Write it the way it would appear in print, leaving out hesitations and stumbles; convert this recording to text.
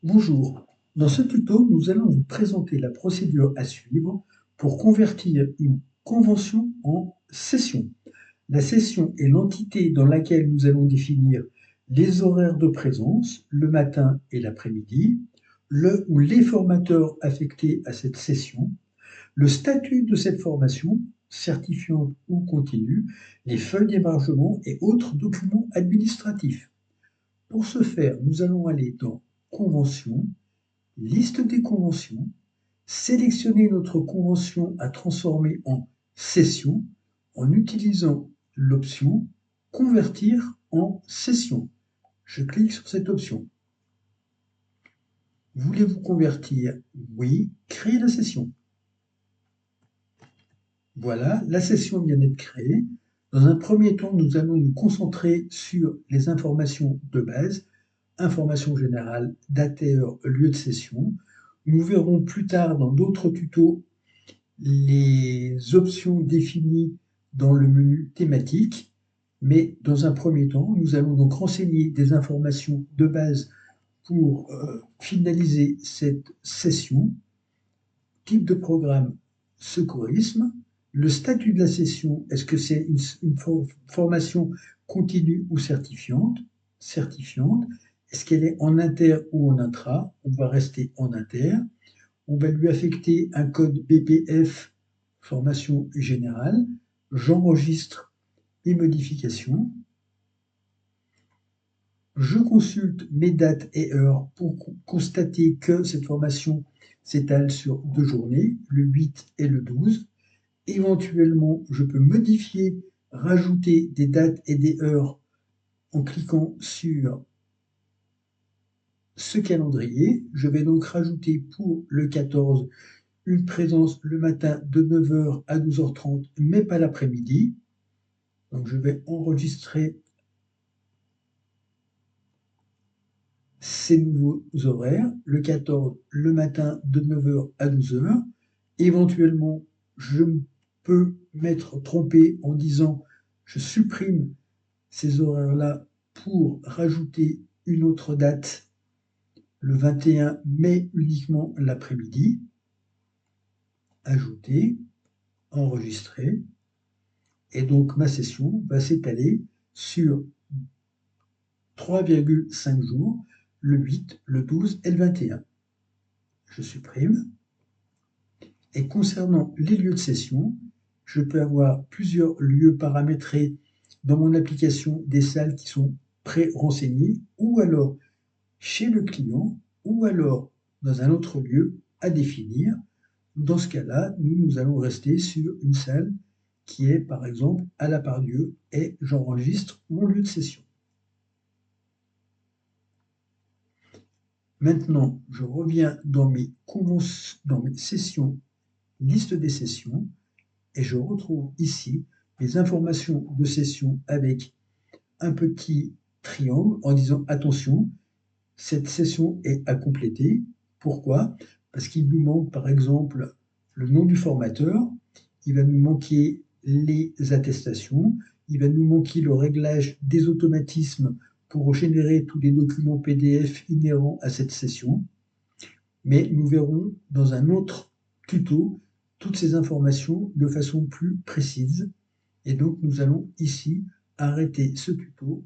Bonjour, dans ce tuto, nous allons vous présenter la procédure à suivre pour convertir une convention en session. La session est l'entité dans laquelle nous allons définir les horaires de présence, le matin et l'après-midi, le ou les formateurs affectés à cette session, le statut de cette formation, certifiante ou continue, les feuilles d'émargement et autres documents administratifs. Pour ce faire, nous allons aller dans Convention, liste des conventions, sélectionner notre convention à transformer en session en utilisant l'option Convertir en session. Je clique sur cette option. Voulez-vous convertir? Oui. Créer la session. Voilà, la session vient d'être créée. Dans un premier temps, nous allons nous concentrer sur les informations de base, information générale, date et heure, lieu de session. Nous verrons plus tard dans d'autres tutos les options définies dans le menu thématique, mais dans un premier temps, nous allons donc renseigner des informations de base pour finaliser cette session. Type de programme, secourisme. Le statut de la session, est-ce que c'est une formation continue ou certifiante? Certifiante. Est-ce qu'elle est en inter ou en intra? On va rester en inter. On va lui affecter un code BPF, formation générale. J'enregistre les modifications. Je consulte mes dates et heures pour constater que cette formation s'étale sur 2 journées, le 8 et le 12. Éventuellement, je peux modifier, rajouter des dates et des heures en cliquant sur ce calendrier. Je vais donc rajouter pour le 14 une présence le matin de 9h à 12h30, mais pas l'après-midi. Donc je vais enregistrer ces nouveaux horaires. Le 14, le matin de 9h à 12h. Éventuellement, je peux m'être trompé en disant je supprime ces horaires-là pour rajouter une autre date, le 21, mais uniquement l'après-midi. Ajouter, enregistrer. Et donc ma session va s'étaler sur 3,5 jours, le 8, le 12 et le 21. Je supprime. Et concernant les lieux de session, je peux avoir plusieurs lieux paramétrés dans mon application, des salles qui sont pré-renseignées, ou alors chez le client, ou alors dans un autre lieu à définir. Dans ce cas-là, nous allons rester sur une salle qui est par exemple à la Part-Dieu et j'enregistre mon lieu de session. Maintenant, je reviens dans mes sessions, liste des sessions, et je retrouve ici les informations de session avec un petit triangle en disant attention, cette session est à compléter. Pourquoi? Parce qu'il nous manque par exemple le nom du formateur, il va nous manquer les attestations, il va nous manquer le réglage des automatismes pour générer tous les documents PDF inhérents à cette session. Mais nous verrons dans un autre tuto toutes ces informations de façon plus précise. Et donc nous allons ici arrêter ce tuto